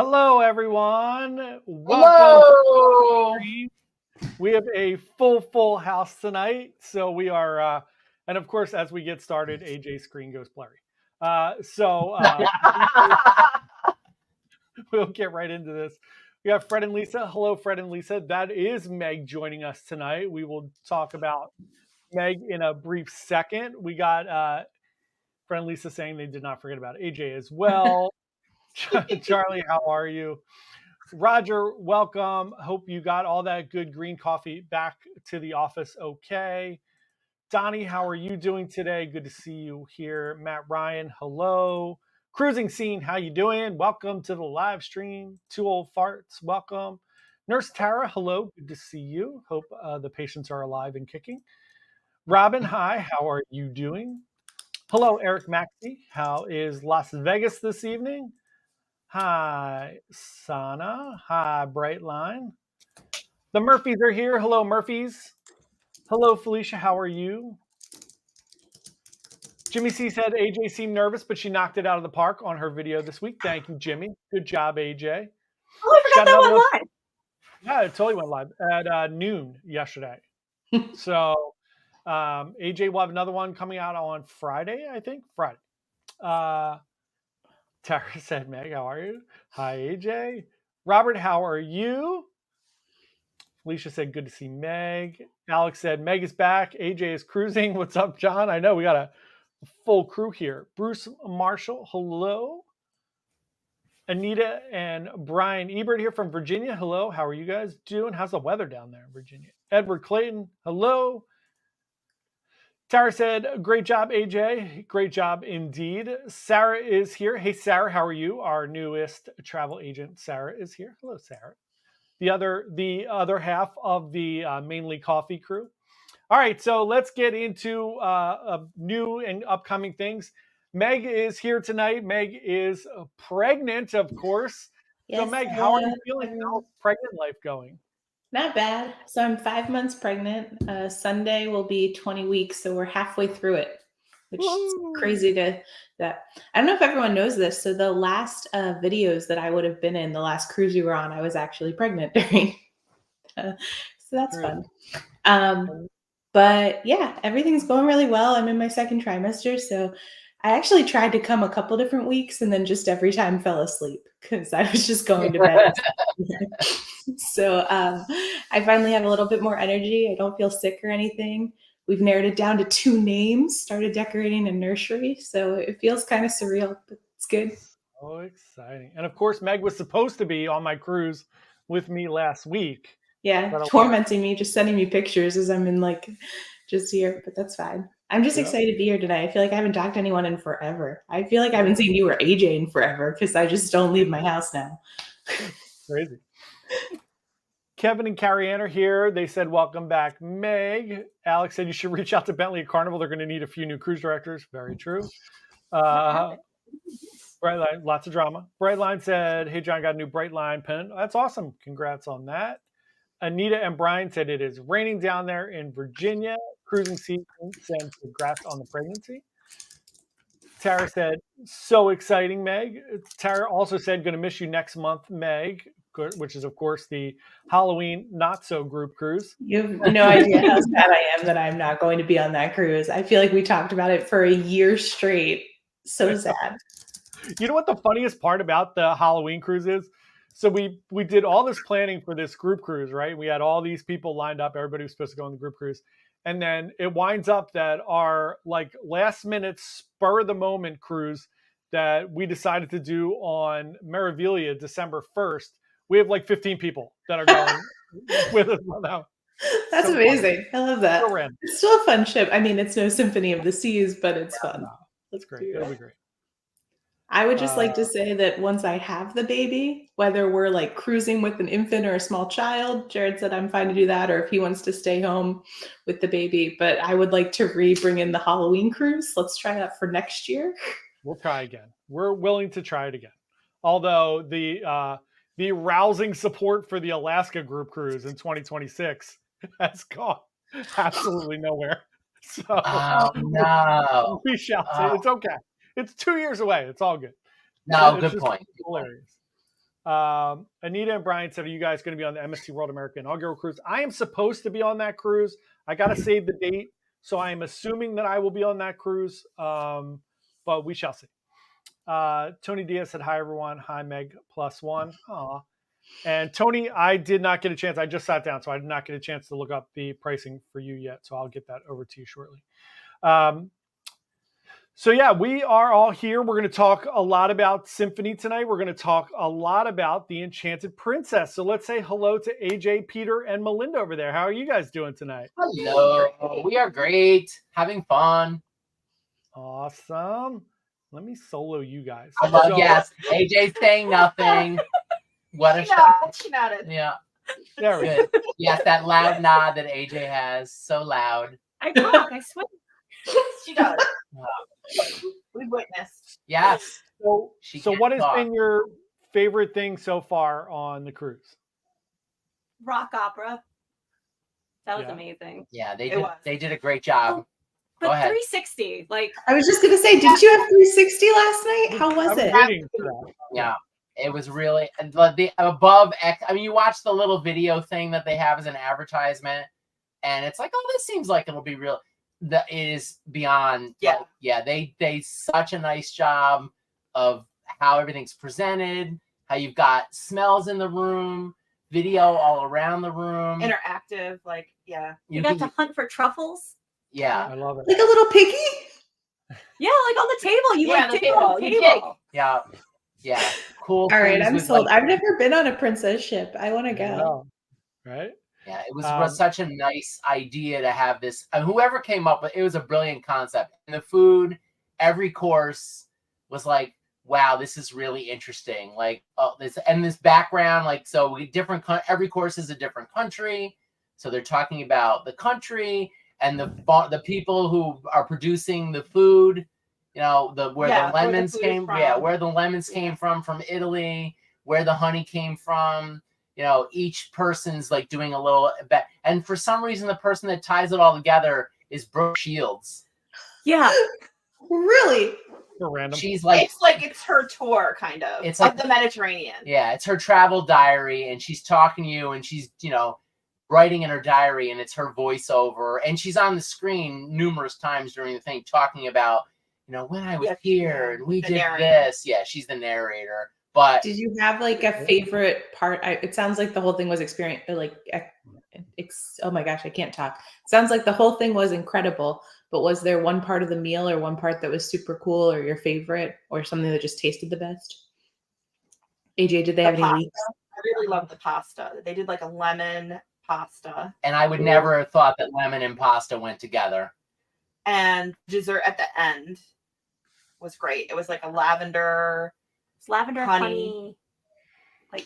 Hello, everyone. Welcome to Hello. Livestream. We have a full house tonight. So we are, and of course, as we get started, AJ's screen goes blurry. We'll get right into this. We have Fred and Lisa. Hello, Fred and Lisa. That is Meg joining us tonight. We will talk about Meg in a brief second. We got Fred and Lisa saying they did not forget about AJ as well. Charlie, how are you? Roger, welcome. Hope you got all that good green coffee back to the office okay. Donnie, how are you doing today? Good to see you here. Matt Ryan, hello. Cruising Scene, how you doing? Welcome to the live stream. Two Old Farts, welcome. Nurse Tara, hello. Good to see you. Hope the patients are alive and kicking. Robin, hi. How are you doing? Hello, Eric Maxey. How is Las Vegas this evening? Hi, Sana. Hi, Brightline. The Murphys are here. Hello, Murphys. Hello, Felicia. How are you? Jimmy C said AJ seemed nervous, but she knocked it out of the park on her video this week. Thank you, Jimmy. Good job, AJ. Oh, I forgot that went live. Yeah, it totally went live at noon yesterday. So AJ will have another one coming out on Friday, I think. Friday. Tara said, Meg, how are you? Hi, AJ. Robert, how are you? Felicia said, good to see Meg. Alex said, Meg is back. AJ is cruising. What's up, John? I know we got a full crew here. Bruce Marshall, hello. Anita and Brian Ebert here from Virginia. Hello. How are you guys doing? How's the weather down there in Virginia? Edward Clayton, hello. Tara said, great job, AJ. Great job indeed. Sarah is here. Hey, Sarah, how are you? Our newest travel agent, Sarah, is here. Hello, Sarah. The other half of the Mainly Coffee crew. All right, so let's get into new and upcoming things. Meg is here tonight. Meg is pregnant, of course. Yes, so, Meg, how are you feeling? How's pregnant life going? Not bad. So I'm 5 months pregnant. Sunday will be 20 weeks, so we're halfway through it, which is crazy to that. I don't know if everyone knows this. So the last videos that I would have been in, the last cruise we were on, I was actually pregnant during. So that's fun. But yeah, everything's going really well. I'm in my second trimester, so I actually tried to come a couple different weeks and then just every time fell asleep because I was just going to bed. So I finally have a little bit more energy. I don't feel sick or anything. We've narrowed it down to 2 names, started decorating a nursery. So it feels kind of surreal, but it's good. Oh, exciting. And of course, Meg was supposed to be on my cruise with me last week. Yeah, tormenting me, just sending me pictures as I'm in just here, but that's fine. I'm just excited to be here tonight. I feel like I haven't talked to anyone in forever. I feel like I haven't seen you or AJ in forever because I just don't leave my house now. Crazy. Kevin and Carrie Ann are here. They said, welcome back, Meg. Alex said you should reach out to Bentley at Carnival. They're going to need a few new cruise directors. Very true. Brightline, lots of drama. Brightline said, hey, John, got a new Brightline pen. That's awesome. Congrats on that. Anita and Brian said it is raining down there in Virginia. Cruising season said congrats on the pregnancy. Tara said, so exciting, Meg. Tara also said, going to miss you next month, Meg, which is, of course, the Halloween not-so group cruise. You have no idea how sad I am that I'm not going to be on that cruise. I feel like we talked about it for a year straight. So sad. You know what the funniest part about the Halloween cruise is? So we did all this planning for this group cruise, right? We had all these people lined up. Everybody was supposed to go on the group cruise. And then it winds up that our last minute spur of the moment cruise that we decided to do on Meraviglia December 1st, we have 15 people that are going with us now. That's so amazing. Fun. I love that. So it's still a fun ship. I mean, it's no Symphony of the Seas, but it's fun. No, that's great. It'll be great. I would just like to say that once I have the baby, whether we're cruising with an infant or a small child, Jared said I'm fine to do that, or if he wants to stay home with the baby. But I would like to bring in the Halloween cruise. Let's try that for next year. We'll try again. We're willing to try it again. Although the rousing support for the Alaska group cruise in 2026 has gone absolutely nowhere. So no. We shall say it's okay. It's 2 years away. It's all good. No, good point. Hilarious. Anita and Brian said, are you guys going to be on the MST World America inaugural cruise? I am supposed to be on that cruise. I got to save the date. So I am assuming that I will be on that cruise, but we shall see. Tony Diaz said, hi, everyone. Hi, Meg +1. Aw. And Tony, I did not get a chance. I just sat down, so I did not get a chance to look up the pricing for you yet. So I'll get that over to you shortly. So yeah, we are all here. We're going to talk a lot about Symphony tonight. We're going to talk a lot about the Enchanted Princess. So let's say hello to AJ, Peter, and Malinda over there. How are you guys doing tonight? Hello. We are great. Having fun. Awesome. Let me solo you guys. Yes, AJ's saying nothing. What a shot. She nodded. Yeah. There we Good. Yes, that loud nod that AJ has. So loud. I talk, I swear. She does. We've witnessed. Yes. So what has been your favorite thing so far on the cruise? Rock opera. That was amazing. Yeah, they did a great job. But 360, like I was just gonna say, did you have 360 last night? How was it? Yeah, it was really the above. I mean, you watch the little video thing that they have as an advertisement, and it's like, oh, this seems like it'll be real. It is beyond. Yeah, yeah. They such a nice job of how everything's presented. How you've got smells in the room, video all around the room, interactive. Like you got to hunt for truffles. Yeah, I love it. Like a little piggy. Yeah, like on the table. You Yeah, like dig on the table. Yeah. Cool. All right, I'm sold. I've never been on a princess ship. I want to go. Right? Yeah, it was such a nice idea to have this. Whoever came up with it was a brilliant concept. And the food, every course was like, wow, this is really interesting. Like, this background, like, so every course is a different country. So they're talking about the country and the people who are producing the food. You know, where the lemons came from Italy, where the honey came from. You know, each person's like doing a little bit. And for some reason, the person that ties it all together is Brooke Shields. Yeah. Really? Random. She's like, it's her tour, kind of. It's like the Mediterranean. Yeah, it's her travel diary, and she's talking to you, and she's, writing in her diary, and it's her voiceover, and she's on the screen numerous times during the thing talking about, when I was here and we did this. Yeah, she's the narrator. But did you have like a favorite part? It sounds like the whole thing was oh my gosh, I can't talk. It sounds like the whole thing was incredible, but was there one part of the meal or one part that was super cool or your favorite or something that just tasted the best? AJ, did they have any leaks? I really loved the pasta. They did like a lemon pasta. And I would never have thought that lemon and pasta went together. And dessert at the end was great. It was like a lavender honey, like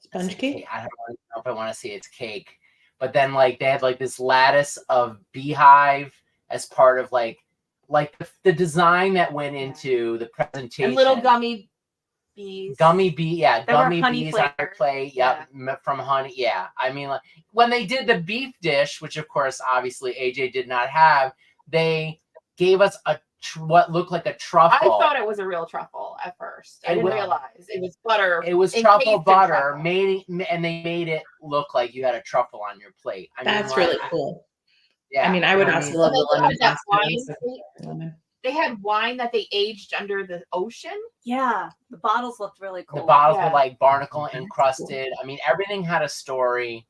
sponge cake. I don't know if I want to say it's cake, but then like they had like this lattice of beehive as part of like the design that went into the presentation. And little gummy bees. Gummy bees on your plate. Yep, from honey. Yeah, I mean, like when they did the beef dish, which of course obviously AJ did not have, they gave us what looked like a truffle. I thought it was a real truffle at first. I didn't realize it was butter. It was truffle butter, and they made it look like you had a truffle on your plate. That's really cool. Yeah, I mean, I would also love the lemon. They had wine that they aged under the ocean. Yeah, the bottles looked really cool. The bottles were like barnacle encrusted. Cool. I mean, everything had a story.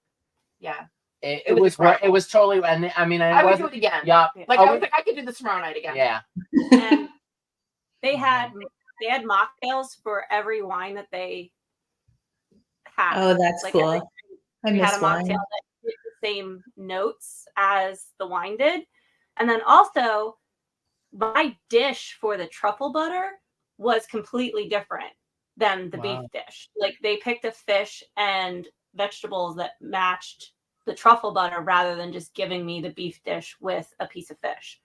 Yeah. It was totally, and I mean, I would do it again. Yeah, like I was like, I could do this tomorrow night again. Yeah, and they had mocktails for every wine that they had. Oh, that's cool. I had a mocktail that did the same notes as the wine did, and then also my dish for the truffle butter was completely different than the beef dish. Like they picked a fish and vegetables that matched the truffle butter rather than just giving me the beef dish with a piece of fish.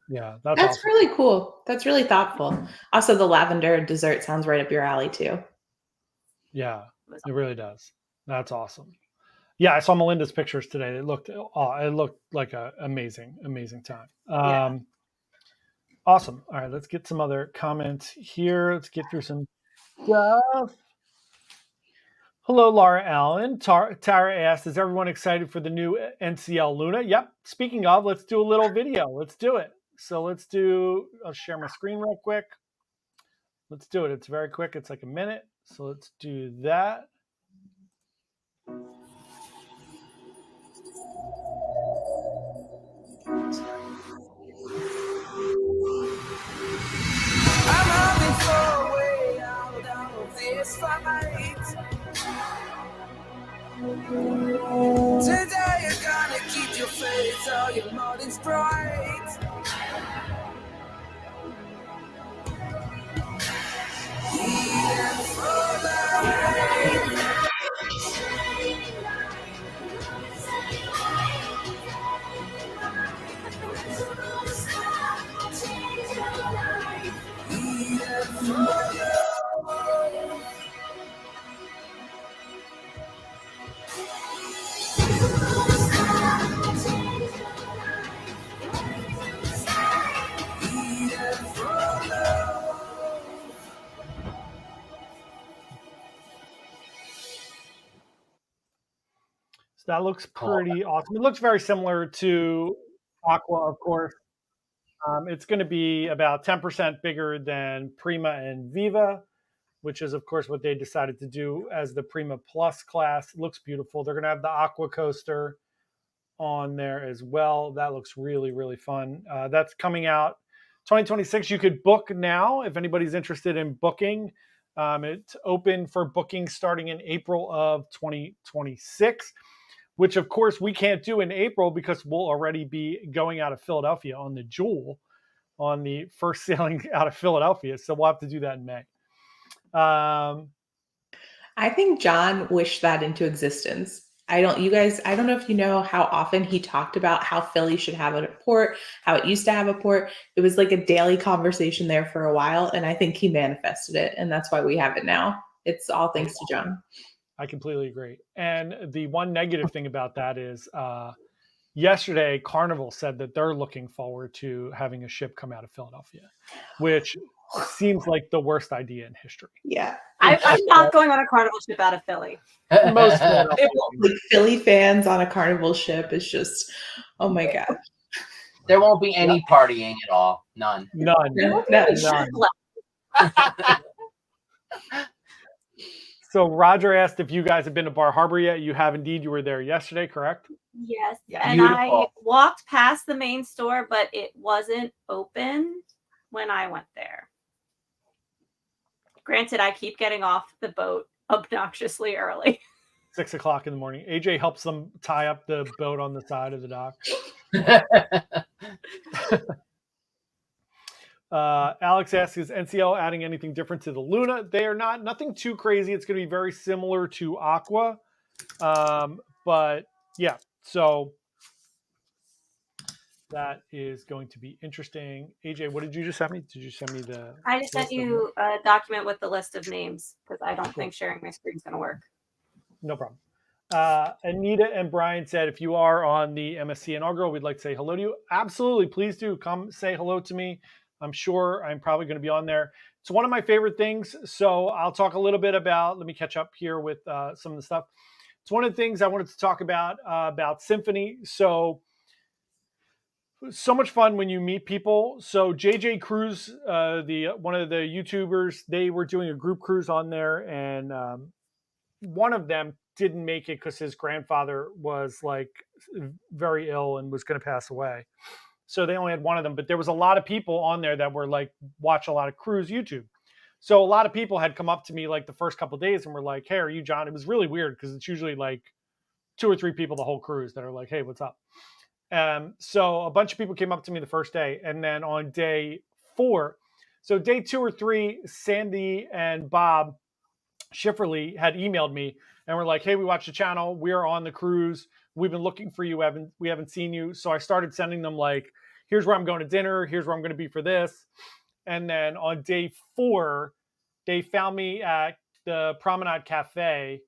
Yeah, that's awesome. Really cool. That's really thoughtful. Also, the lavender dessert sounds right up your alley too. Yeah, it really does. That's awesome. Yeah, I saw Malinda's pictures today. It looked like an amazing time. Awesome. All right, let's get some other comments here. Let's get through some stuff. Hello, Laura Allen. Tara asked, is everyone excited for the new NCL Luna? Yep. Speaking of, let's do a little video. Let's do it. So I'll share my screen real quick. Let's do it. It's very quick. It's like a minute. So let's do that. I'm hoping for a way out of this fight. Today you're gonna keep your face, all your mornings bright. Even for life. Even for you. So that looks pretty awesome. It looks very similar to Aqua, of course. It's going to be about 10% bigger than Prima and Viva, which is, of course, what they decided to do as the Prima Plus class. It looks beautiful. They're going to have the Aqua coaster on there as well. That looks really, really fun. That's coming out 2026. You could book now if anybody's interested in booking. It's open for booking starting in April of 2026, which of course we can't do in April because we'll already be going out of Philadelphia on the Jewel, on the first sailing out of Philadelphia. So we'll have to do that in May. I think John wished that into existence. I don't know if you know how often he talked about how Philly should have a port, how it used to have a port. It was like a daily conversation there for a while, and I think he manifested it, and that's why we have it now. It's all thanks to John. I completely agree. And the one negative thing about that is yesterday, Carnival said that they're looking forward to having a ship come out of Philadelphia, which seems like the worst idea in history. Yeah. I'm not going on a Carnival ship out of Philly. Most like Philly fans on a Carnival ship is just, oh my God. There won't be any partying at all. None. None. So Roger asked if you guys have been to Bar Harbor yet. You have indeed. You were there yesterday, correct? Yes. Yeah, and beautiful. I walked past the main store, but it wasn't open when I went there. Granted, I keep getting off the boat obnoxiously early. 6 o'clock in the morning. AJ helps them tie up the boat on the side of the dock. Alex asks, is NCL adding anything different to the Luna? They are not. Nothing too crazy. It's going to be very similar to Aqua. But yeah, so that is going to be interesting. AJ, what did you just send me? Did you send me the... I just sent you a document with the list of names because I don't think sharing my screen is going to work. No problem. Anita and Brian said, if you are on the MSC inaugural, we'd like to say hello to you. Absolutely. Please do come say hello to me. I'm sure I'm probably going to be on there. It's one of my favorite things. So I'll talk a little bit about, let me catch up here with some of the stuff. It's one of the things I wanted to talk about Symphony. So much fun when you meet people. So JJ Cruise, one of the YouTubers, they were doing a group cruise on there, and one of them didn't make it because his grandfather was like very ill and was going to pass away. So they only had one of them, but there was a lot of people on there that were like, watch a lot of cruise YouTube. So a lot of people had come up to me like the first couple of days and were like, hey, are you John? It was really weird because it's usually like 2 or 3 people the whole cruise that are like, hey, what's up? So a bunch of people came up to me the first day, and then on day 4, so day 2 or 3, Sandy and Bob Schifferly had emailed me and were like, hey, we watched the channel. We're on the cruise. We've been looking for you. We haven't seen you. So I started sending them like, here's where I'm going to dinner. Here's where I'm going to be for this. And then on day 4, they found me at the Promenade Cafe.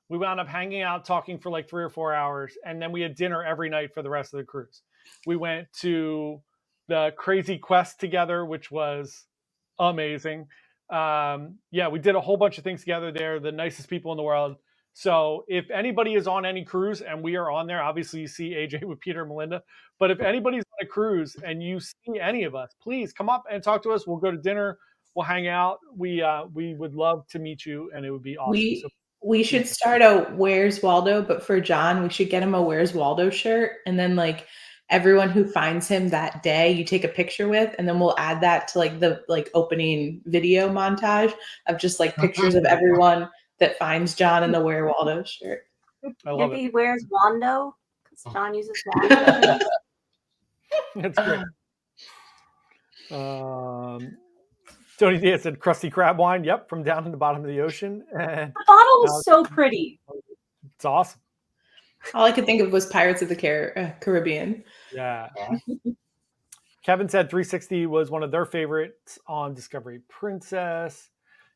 We wound up hanging out, talking for like 3 or 4 hours. And then we had dinner every night for the rest of the cruise. We went to the Crazy Quest together, which was amazing. Yeah, we did a whole bunch of things together there. The nicest people in the world. So if anybody is on any cruise and we are on there, obviously you see AJ with Peter and Malinda. But if anybody's on a cruise and you see any of us, please come up and talk to us. We'll go to dinner. We'll hang out. We would love to meet you, and it would be awesome. We should start a Where's Waldo, but for John, we should get him a Where's Waldo shirt, and then like everyone who finds him that day, you take a picture with, and then we'll add that to like the opening video montage of just like pictures of everyone that finds John in the Where Waldo shirt. I love Maybe it. Where's Wando? Because John uses that. That's great. Tony Diaz said Krusty Krab wine. Yep, from down in the bottom of the ocean. And The bottle was so pretty. it's awesome. All I could think of was Pirates of the Caribbean. Yeah. Kevin said 360 was one of their favorites on Discovery Princess.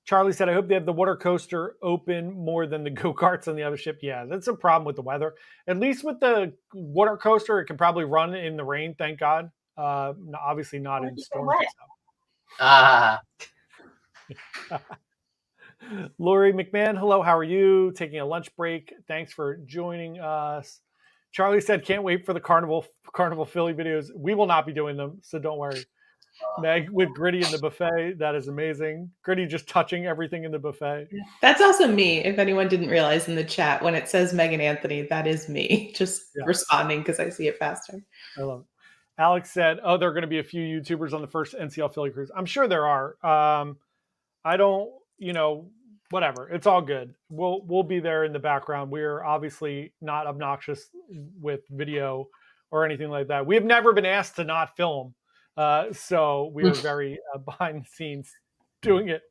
Charlie said, I hope they have the water coaster open more than the go-karts on the other ship. Yeah, that's a problem with the weather. At least with the water coaster, it can probably run in the rain, thank God. Obviously not in storms and stuff. Lori McMahon, hello, how are you? Taking a lunch break. Thanks for joining us. Charlie said, can't wait for the Carnival Philly videos. We will not be doing them, so don't worry. Meg with Gritty in the buffet. That is amazing. Gritty just touching everything in the buffet. That's also me. If anyone didn't realize in the chat, when it says Meg and Anthony, that is me just responding because I see it faster. I love it. Alex said, oh, there are going to be a few YouTubers on the first NCL Philly cruise. I'm sure there are. I don't, whatever. It's all good. We'll be there in the background. We're obviously not obnoxious with video or anything like that. We have never been asked to not film. So we were very behind the scenes doing it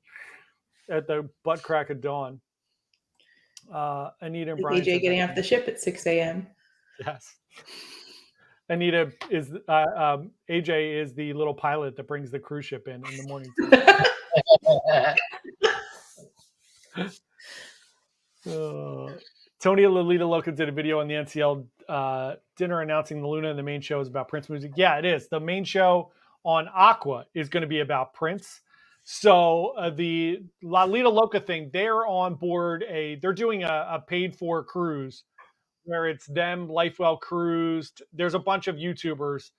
at the butt crack of dawn. Anita and Brian. AJ getting off the ship at 6 a.m. Yes. Anita is AJ is the little pilot that brings the cruise ship in the morning. Tony Lolita Loca did a video on the NCL dinner announcing the Luna, and the main show is about Prince music. Yeah, it is. The main show on Aqua is going to be about Prince. So the Lolita Loca thing, they're on board they're doing a paid for cruise where it's them, Lifewell Cruised. There's a bunch of YouTubers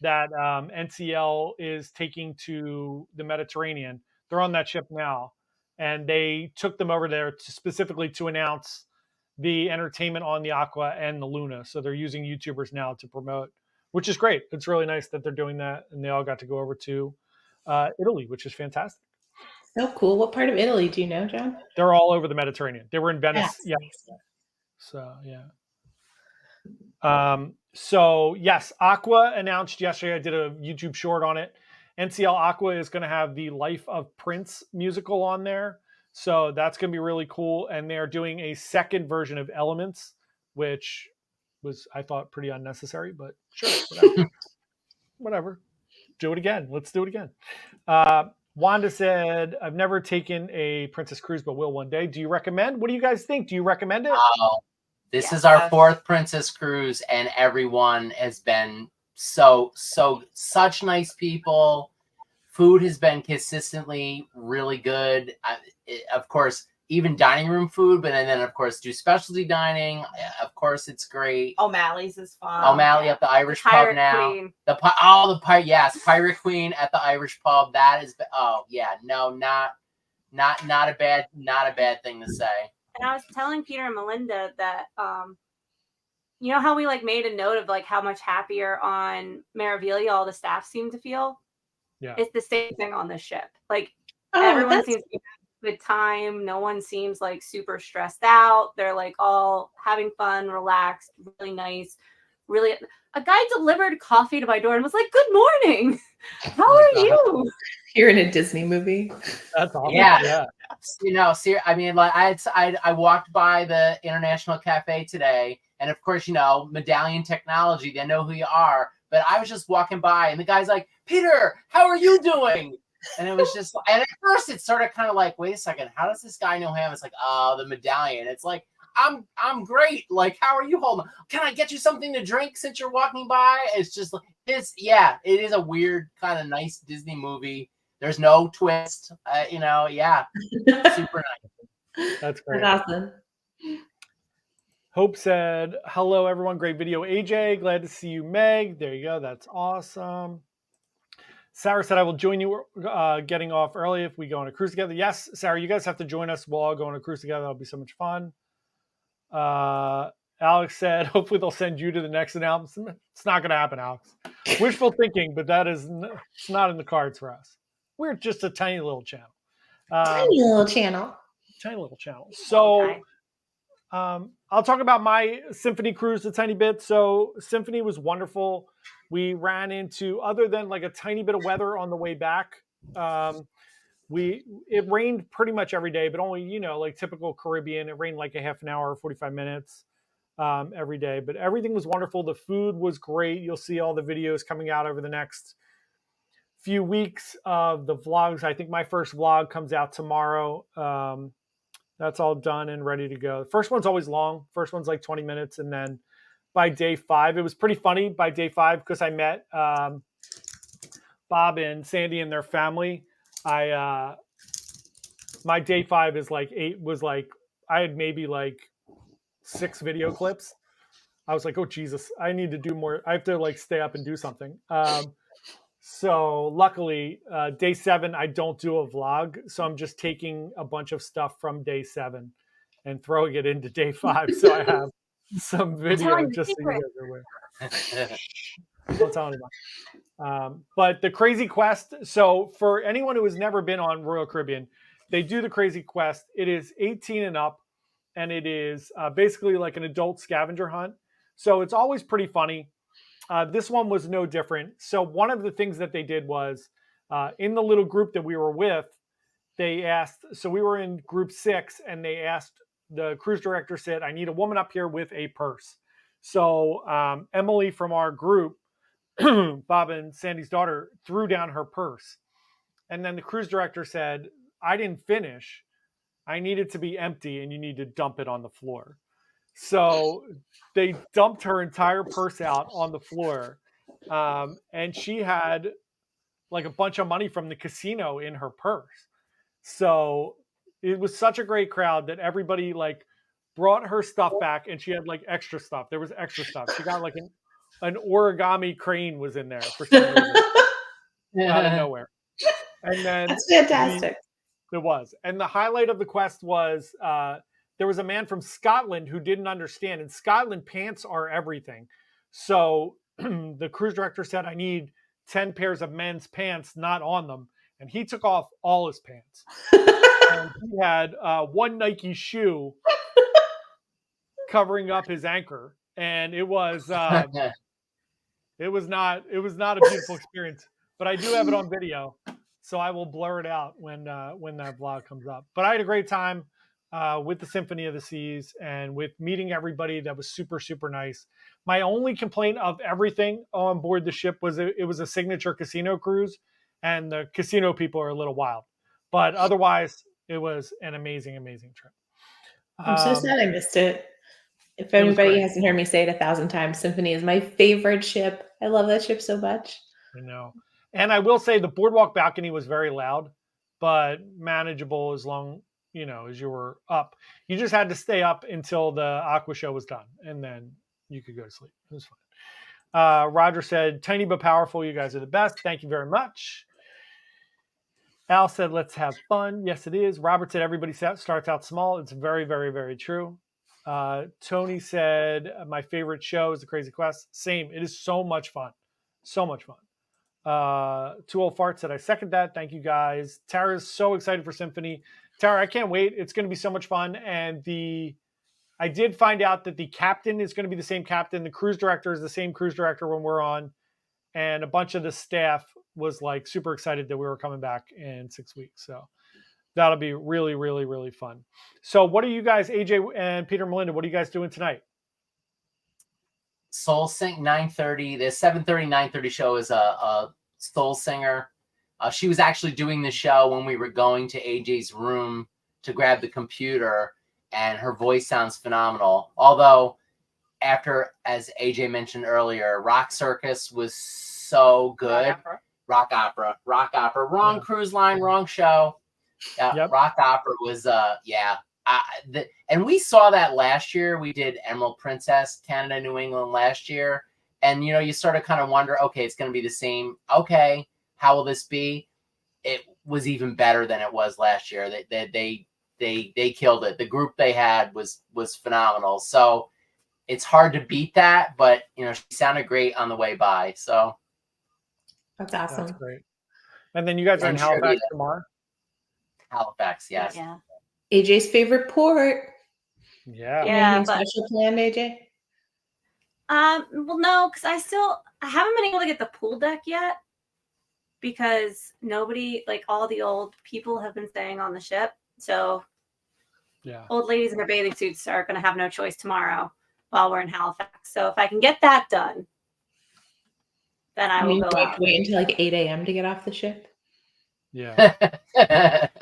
that NCL is taking to the Mediterranean. They're on that ship now, and they took them over there specifically to announce the entertainment on the Aqua and the Luna. So they're using YouTubers now to promote, which is great. It's really nice that they're doing that, and they all got to go over to Italy, which is fantastic. So cool. What part of Italy do you know, John? They're all over the Mediterranean. They were in Venice. Yes. Yeah. So, yeah. So yes, Aqua announced yesterday. I did a YouTube short on it. NCL Aqua is going to have the Life of Prince musical on there. So that's going to be really cool. And they're doing a second version of Elements, which was, I thought, pretty unnecessary, but sure, whatever. Whatever. Do it again. Let's do it again. Wanda said, I've never taken a Princess cruise, but will one day. Do you recommend? What do you guys think? Do you recommend it? This is our fourth Princess cruise, and everyone has been such nice people. Food has been consistently really good. Of course, even dining room food, but then of course do specialty dining. Of course, it's great. O'Malley's is fun. O'Malley at the Irish pub now. Queen. Pirate Queen at the Irish pub. That is not a bad thing to say. And I was telling Peter and Malinda that, you know how we made a note of how much happier on Meraviglia all the staff seem to feel? Yeah. It's the same thing on this ship. Everyone seems to be having a good time. No one seems super stressed out. They're all having fun, relaxed, really nice. Really, a guy delivered coffee to my door and was like, "Good morning. How are you?" You're in a Disney movie. That's awesome. Yeah. I walked by the International Cafe today, and of course, Medallion Technology, they know who you are. But I was just walking by, and the guy's like, "Peter, how are you doing?" And it was just, and at first it started kind of wait a second, how does this guy know him? It's the Medallion. It's I'm great. How are you holding? Can I get you something to drink since you're walking by? It's just it is a weird kind of nice Disney movie. There's no twist. Yeah, super nice. That's great. That's awesome. Hope said, hello, everyone. Great video, AJ. Glad to see you, Meg. There you go. That's awesome. Sarah said, I will join you getting off early if we go on a cruise together. Yes, Sarah, you guys have to join us. We'll all go on a cruise together. That'll be so much fun. Alex said, hopefully they'll send you to the next announcement. It's not going to happen, Alex. Wishful thinking, but it's not in the cards for us. We're just a tiny little channel. Tiny little channel. Tiny little channel. So I'll talk about my Symphony cruise a tiny bit. So Symphony was wonderful. We ran into, other than like a tiny bit of weather on the way back, it rained pretty much every day, but only, like typical Caribbean. It rained like a half an hour, 45 minutes every day, but everything was wonderful. The food was great. You'll see all the videos coming out over the next few weeks of the vlogs. I think my first vlog comes out tomorrow. That's all done and ready to go. The first one's always long. First one's like 20 minutes. And then by day 5, it was pretty funny by day 5 because I met Bob and Sandy and their family. My day 5 is like 8 was like, I had maybe like 6 video clips. I was like, oh Jesus, I need to do more. I have to like stay up and do something. So luckily, day 7, I don't do a vlog. So I'm just taking a bunch of stuff from day 7 and throwing it into day 5. So I have some video just so you guys are aware. Don't tell anyone. But the Crazy Quest. So for anyone who has never been on Royal Caribbean, they do the Crazy Quest. It is 18 and up, and it is basically like an adult scavenger hunt. So it's always pretty funny. This one was no different. So one of the things that they did was in the little group that we were with, they asked, so we were in group 6 and they asked, the cruise director said, I need a woman up here with a purse. So Emily from our group, Bob and Sandy's daughter, threw down her purse. And then the cruise director said, I didn't finish. I need it to be empty and you need to dump it on the floor. So they dumped her entire purse out on the floor. And she had like a bunch of money from the casino in her purse. So it was such a great crowd that everybody like brought her stuff back, and she had like extra stuff. There was extra stuff. She got like an origami crane was in there for some reason out of nowhere. And then that's fantastic. It was. And the highlight of the quest was there was a man from Scotland who didn't understand. In Scotland, pants are everything. So the cruise director said, I need 10 pairs of men's pants not on them. And he took off all his pants. And he had one Nike shoe covering up his anchor. And it was not a beautiful experience. But I do have it on video. So I will blur it out when that vlog comes up. But I had a great time with the Symphony of the Seas and with meeting everybody. That was super, super nice. My only complaint of everything on board the ship was it was a signature casino cruise, and the casino people are a little wild. But otherwise, it was an amazing, amazing trip. I'm so sad I missed it. If anybody hasn't heard me say it 1,000 times, Symphony is my favorite ship. I love that ship so much. I know. And I will say the boardwalk balcony was very loud, but manageable as long, as you were up. You just had to stay up until the aqua show was done, and then you could go to sleep. It was fun. Roger said, tiny but powerful. You guys are the best. Thank you very much. Al said, let's have fun. Yes, it is. Robert said, everybody starts out small. It's very, very, very true. Tony said, my favorite show is The Crazy Quest. Same. It is so much fun. So much fun. 2 Old Fart said, I second that. Thank you guys. Tara's so excited for Symphony. Tara, I can't wait. It's going to be so much fun. And I did find out that the captain is going to be the same captain. The cruise director is the same cruise director when we're on. And a bunch of the staff was like super excited that we were coming back in 6 weeks. So that'll be really, really, really fun. So what are you guys, AJ and Peter and Malinda, what are you guys doing tonight? Soul Sing 9:30. The 7:30, 9:30 show is a soul singer. She was actually doing the show when we were going to AJ's room to grab the computer, and her voice sounds phenomenal. Although, after, as AJ mentioned earlier, Rock Circus was so good Rock Opera. Wrong cruise line, wrong show. Yep. Rock Opera was and we saw that last year. We did Emerald Princess, Canada, New England last year, and you sort of kind of wonder, okay, it's going to be the same. Okay, how will this be? It was even better than it was last year. They killed it. The group they had was phenomenal. So it's hard to beat that, but she sounded great on the way by. So That's awesome. That's great. And then you guys are in Halifax tomorrow? Halifax, yes. Yeah. AJ's favorite port. Yeah. Anything special planned, AJ? Well, no, because I haven't been able to get the pool deck yet because nobody, like all the old people, have been staying on the ship. So old ladies in their bathing suits are going to have no choice tomorrow while we're in Halifax. So if I can get that done, then I will go out. Wait until like 8 a.m. to get off the ship? Yeah.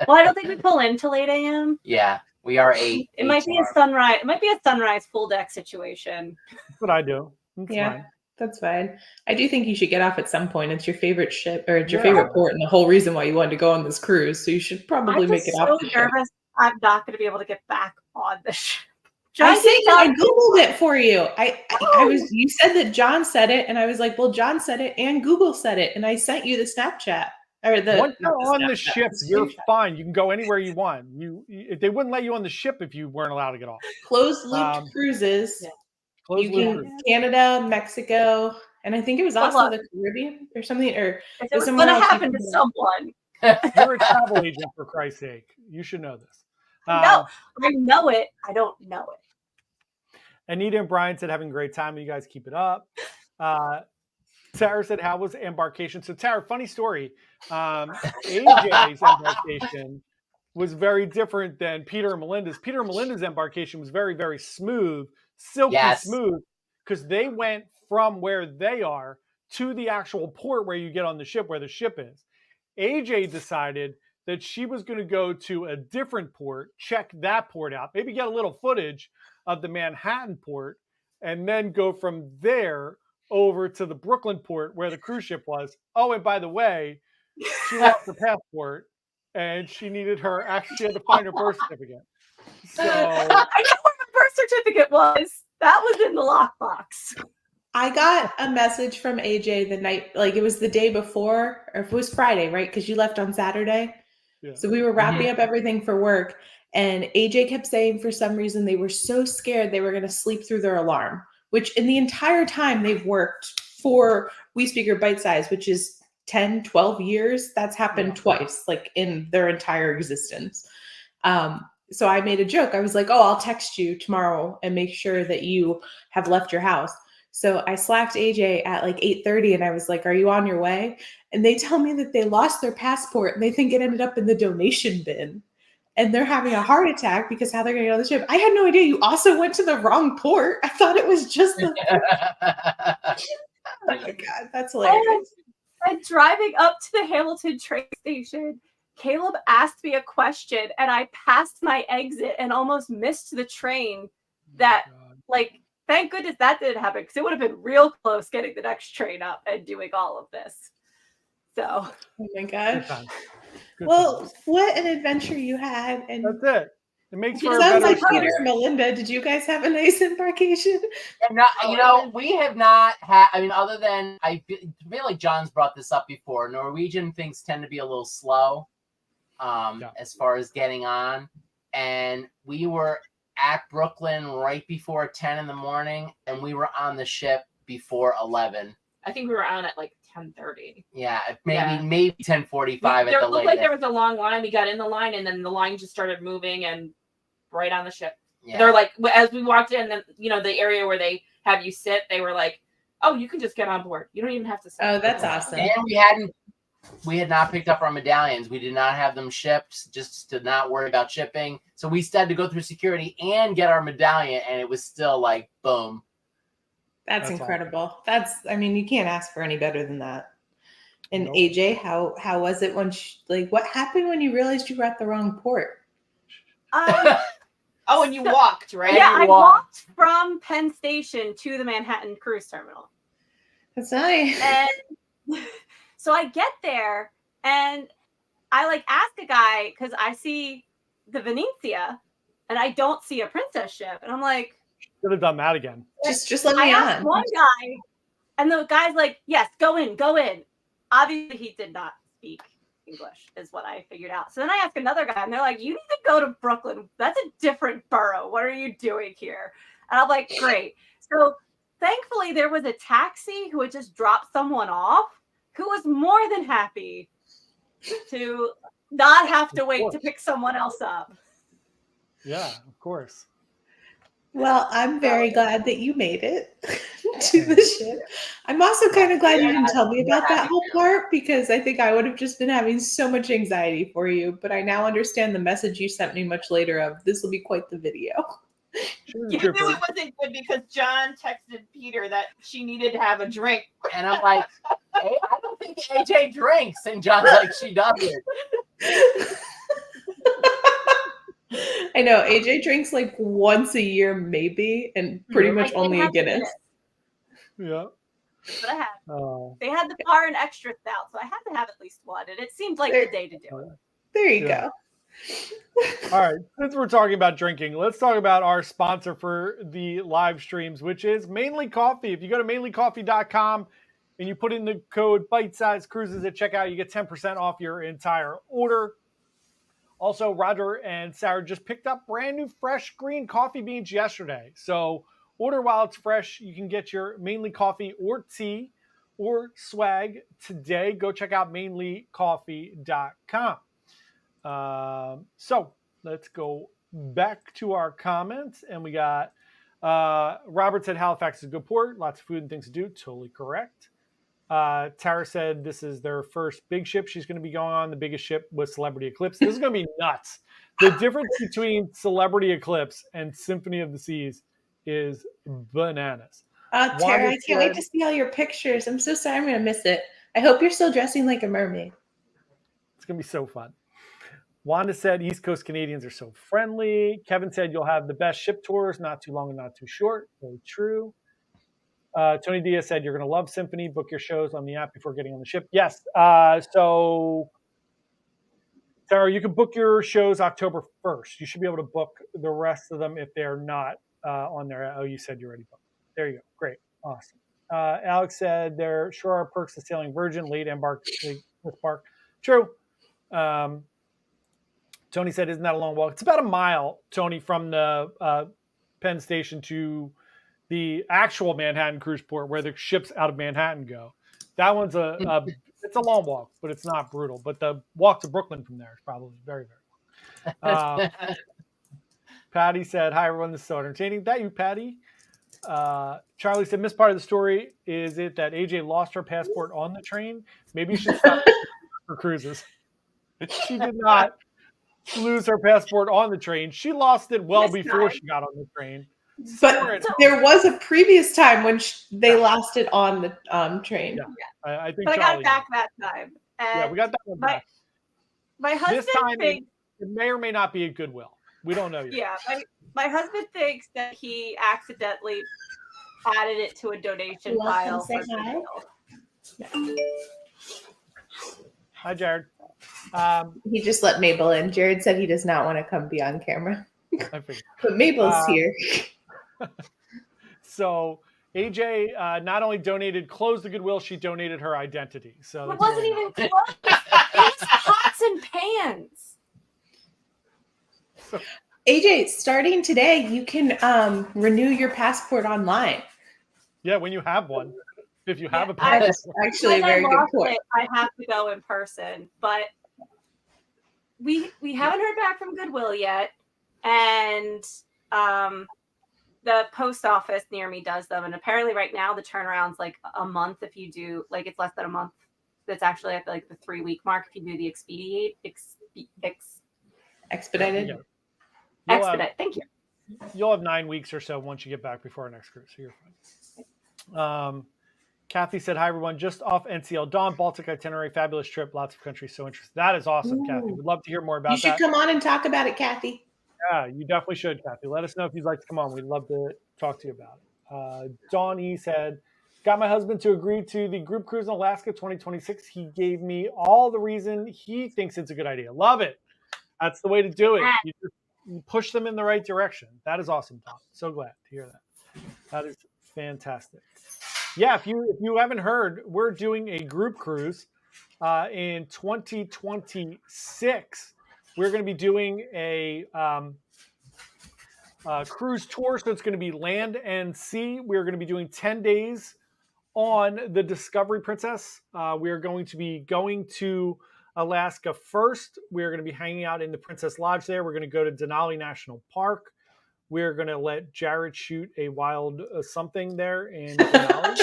Well, I don't think we pull in till 8 a.m. Yeah, we are 8. It might be a sunrise. It might be a sunrise full deck situation. That's what I do. That's fine. That's fine. I do think you should get off at some point. It's your favorite ship, or it's your favorite port, and the whole reason why you wanted to go on this cruise. So you should probably make it off the ship. I'm I'm not going to be able to get back on the ship. I Googled it for you. You said that John said it, and I was like, well, John said it and Google said it, and I sent you the Snapchat. Once you're on the ship, you're fine. You can go anywhere you want. They wouldn't let you on the ship if you weren't allowed to get off. Closed loop cruises. Canada, Mexico, and I think it was also the Caribbean or something. Or if it was going to happen to someone. You're a travel agent, for Christ's sake. You should know this. No, I know it. I don't know it. Anita and Brian said having a great time. You guys keep it up. Tara said, how was embarkation? So Tara, funny story. AJ's embarkation was very different than Peter and Malinda's. Peter and Malinda's embarkation was very, very smooth, silky smooth, because they went from where they are to the actual port where you get on the ship, where the ship is. AJ decided that she was going to go to a different port, check that port out, maybe get a little footage of the Manhattan port, and then go from there over to the Brooklyn port where the cruise ship was. Oh, and by the way, she lost her passport and she had to find her birth certificate. So I know where my birth certificate was. That was in the lockbox. I got a message from AJ the night, like it was the day before, or if it was Friday, right? Because you left on Saturday. Yeah. So we were wrapping up everything for work. And AJ kept saying for some reason they were so scared they were going to sleep through their alarm, which in the entire time they've worked for We Speaker Bite Size, which is 10, 12 years. That's happened twice, like in their entire existence. So I made a joke. I was like, oh, I'll text you tomorrow and make sure that you have left your house. So I slacked AJ at like 8:30 and I was like, are you on your way? And they tell me that they lost their passport and they think it ended up in the donation bin. And they're having a heart attack because how they're going to get on the ship. I had no idea you also went to the wrong port. I thought it was just the... Oh my God, that's hilarious. And driving up to the Hamilton train station, Caleb asked me a question and I passed my exit and almost missed the train that, thank goodness that didn't happen because it would have been real close getting the next train up and doing all of this. So. Oh my gosh. Well, what an adventure you had. And that's it. It makes for it sounds like Peter and Malinda. Did you guys have a nice embarkation? We have not had, other than, I feel like John's brought this up before. Norwegian things tend to be a little slow as far as getting on. And we were at Brooklyn right before 10 in the morning, and we were on the ship before 11. I think we were on at like 10:30. Yeah, maybe 10:45 at the latest. It looked like there was a long line. We got in the line, and then the line just started moving, and right on the ship. Yeah. They're like, as we walked in, then the area where they have you sit, they were like, "Oh, you can just get on board. You don't even have to sit." Oh, that's awesome. And we had not picked up our medallions. We did not have them shipped, just to not worry about shipping. So we still had to go through security and get our medallion, and it was still like, boom. That's incredible. Awesome. You can't ask for any better than that. And nope. AJ, how was it what happened when you realized you were at the wrong port? And you walked, right? Yeah, I walked from Penn Station to the Manhattan Cruise Terminal. That's nice. And So I get there and I like ask a guy because I see the Venezia and I don't see a princess ship. And I'm like, Should have done that again. Just let me I asked on. one guy and the guy's like, yes, go in. Obviously he did not speak English is what I figured out. So then I ask another guy and they're like, you need to go to Brooklyn. That's a different borough. What are you doing here? And I'm like, great. So thankfully there was a taxi who had just dropped someone off who was more than happy to not have to wait to pick someone else up. Yeah, of course. Well, I'm very glad that you made it to the ship. I'm also kind of glad you didn't tell me about that whole part because I think I would have just been having so much anxiety for you. But I now understand the message you sent me much later of this will be quite the video. You knew it wasn't good because John texted Peter that she needed to have a drink. And I'm like, hey, I don't think AJ drinks. And John's like, she doesn't. I know AJ drinks like once a year, maybe, and pretty much only a Guinness. Yeah. But I had. They had the bar and extra stout, so I had to have at least one, and it seemed like the day to do it. There you go. All right, since we're talking about drinking, let's talk about our sponsor for the live streams, which is Mainly Coffee. If you go to mainlycoffee.com and you put in the code Bite-Size Cruises at checkout, you get 10% off your entire order. Also, Roger and Sarah just picked up brand new fresh green coffee beans yesterday. So order while it's fresh. You can get your Mainly Coffee or tea or swag today. Go check out mainlycoffee.com. So let's go back to our comments. And we got Robert said Halifax is a good port. Lots of food and things to do. Totally correct. Tara said this is their first big ship she's going to be going on. The biggest ship was Celebrity Eclipse. This is going to be nuts. The difference between Celebrity Eclipse and Symphony of the Seas is bananas. Tara, I can't wait to see all your pictures. I'm so sorry I'm going to miss it. I hope you're still dressing like a mermaid. It's going to be so fun. Wanda said East Coast Canadians are so friendly. Kevin said you'll have the best ship tours, not too long and not too short. Very true. Tony Diaz said, you're going to love Symphony. Book your shows on the app before getting on the ship. Yes. So, Sarah, you can book your shows October 1st. You should be able to book the rest of them if they're not on there. Oh, you said you already booked. There you go. Great. Awesome. Alex said, there sure are perks to sailing Virgin, late embark, with Park. True. Tony said, isn't that a long walk? It's about a mile, Tony, from the Penn Station to the actual Manhattan cruise port where the ships out of Manhattan go. That one's it's a long walk, but it's not brutal. But the walk to Brooklyn from there is probably very, very long. Patty said, hi, everyone. This is so entertaining. That you, Patty. Charlie said, missed part of the story is it that AJ lost her passport on the train? Maybe you should stop for cruises. She did not lose her passport on the train. She lost it before she got on the train. But there was a previous time when they lost it on the train. Yeah. I think. But I got it back that time. And yeah, we got that one back. My husband this time thinks it may or may not be at Goodwill. We don't know yet. Yeah, my husband thinks that he accidentally added it to a donation pile. Hi, Jared. He just let Mabel in. Jared said he does not want to come be on camera. But Mabel's here. So AJ not only closed the Goodwill, she donated her identity. So it wasn't even close. It was pots and pans. AJ, starting today, you can renew your passport online. Yeah, when you have one. If you have a passport. That's actually a very good point. I have to go in person, but we haven't heard back from Goodwill yet, and the post office near me does them, and apparently right now the turnaround's like a month if you do, like it's less than a month. That's actually at like the 3-week mark if you do the expedited. Yeah. Thank you. You'll have 9 weeks or so once you get back before our next cruise, so you're fine. Kathy said, hi, everyone. Just off NCL Dawn, Baltic itinerary, fabulous trip, lots of countries, so interesting. That is awesome, Ooh. Kathy. We'd love to hear more about that. You should come on and talk about it, Kathy. Yeah, you definitely should, Kathy. Let us know if you'd like to come on. We'd love to talk to you about it. Dawn E said, Got my husband to agree to the group cruise in Alaska 2026. He gave me all the reason he thinks it's a good idea. Love it. That's the way to do it. You push them in the right direction. That is awesome, Tom. So glad to hear that. That is fantastic. Yeah, if you haven't heard, we're doing a group cruise in 2026. We're going to be doing a cruise tour, so it's going to be land and sea. We're going to be doing 10 days on the Discovery Princess. We are going to be going to Alaska first. We're going to be hanging out in the Princess Lodge there. We're going to go to Denali National Park. We're going to let Jared shoot a wild something there in Denali.